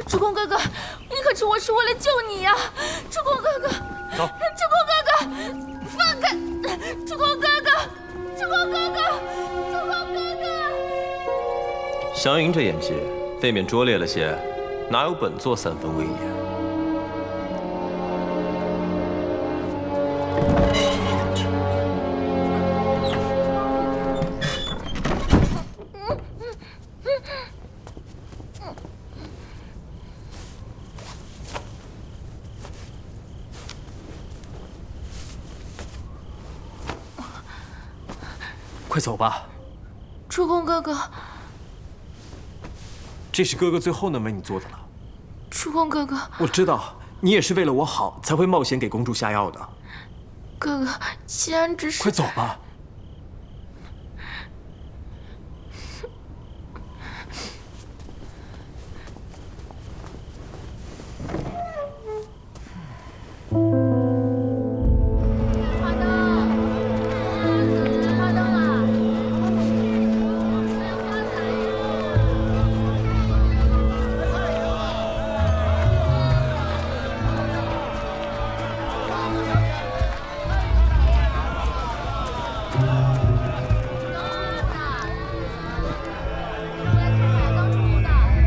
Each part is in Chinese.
主公哥哥，你可知我是为了救你呀？主公哥哥，走！主公哥哥，放开！主公哥哥，主公哥哥，主公哥哥！祥云这演技未免拙劣了些，哪有本座3分威严？ 快走吧，主公哥哥，这是哥哥最后能为你做的了。主公哥哥，我知道你也是为了我好才会冒险给公主下药的。哥哥，既然只是……快走吧。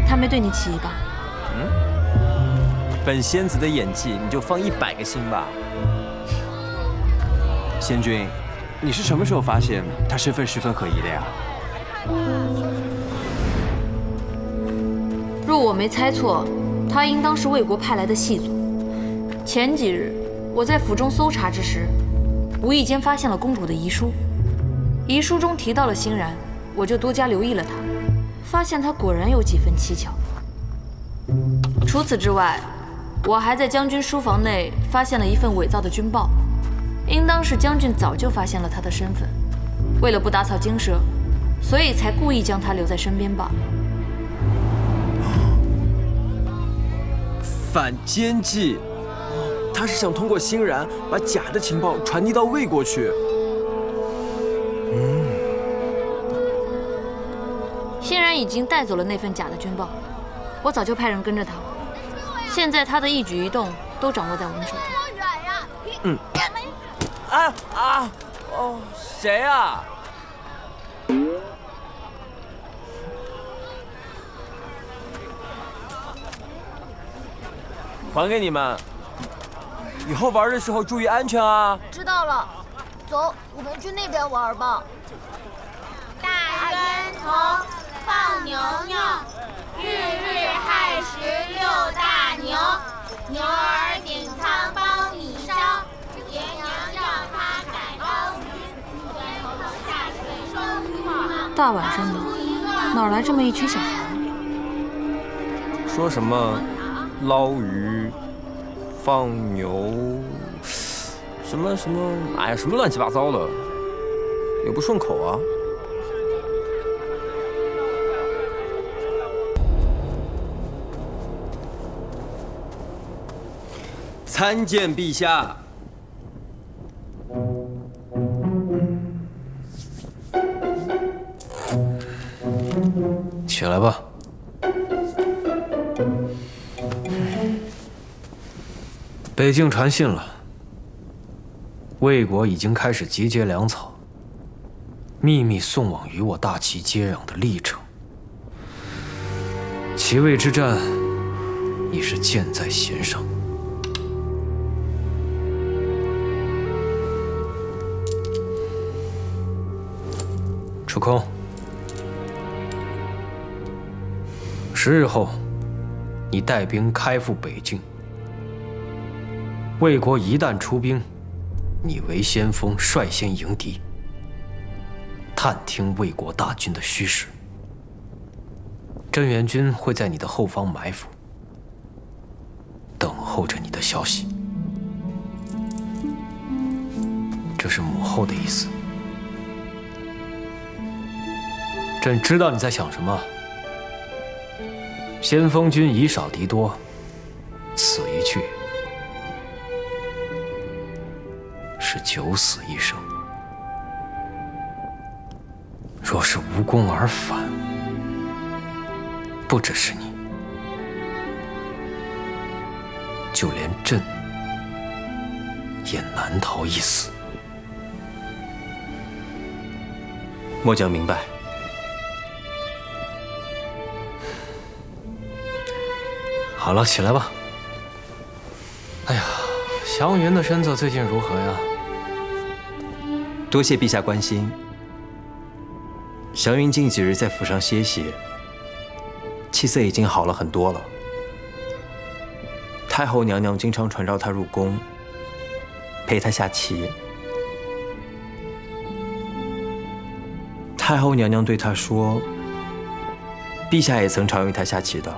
他没对你起疑吧？本仙子的演技，你就放100个心吧。仙君，你是什么时候发现他身份十分可疑的呀？若我没猜错，他应当是魏国派来的细作。前几日我在府中搜查之时，无意间发现了公主的遗书，遗书中提到了欣然，我就多加留意了她，发现她果然有几分蹊跷。除此之外，我还在将军书房内发现了一份伪造的军报，应当是将军早就发现了他的身份，为了不打草惊蛇，所以才故意将他留在身边罢了。反间计，他是想通过欣然把假的情报传递到魏国去。欣然已经带走了那份假的军报，我早就派人跟着他了。现在他的一举一动都掌握在我们手中。谁呀？还给你们，以后玩的时候注意安全啊！知道了，走，我们去那边玩吧。大冤头放牛牛，日日亥时6大牛，牛儿顶仓苞米烧，爷娘要他改刀鱼，天后下水收鱼。大晚上的，哪来这么一群小孩？说什么捞鱼、放牛，什么，哎呀，什么乱七八糟的，也不顺口啊。参见陛下。起来吧。北境传信了，魏国已经开始集结粮草，秘密送往与我大齐接壤的历城。齐魏之战已是箭在弦上。楚空，10日后，你带兵开赴北境。魏国一旦出兵，你为先锋，率先迎敌，探听魏国大军的虚实。镇元军会在你的后方埋伏，等候着你的消息。这是母后的意思。朕知道你在想什么。先锋军以少敌多，此一去是九死一生。若是无功而返，不只是你，就连朕也难逃一死。末将明白。好了，起来吧。哎呀，祥云的身子最近如何呀？多谢陛下关心。祥云近几日在府上歇息，气色已经好了很多了。太后娘娘经常传召他入宫，陪他下棋。太后娘娘对他说，陛下也曾常与他下棋的。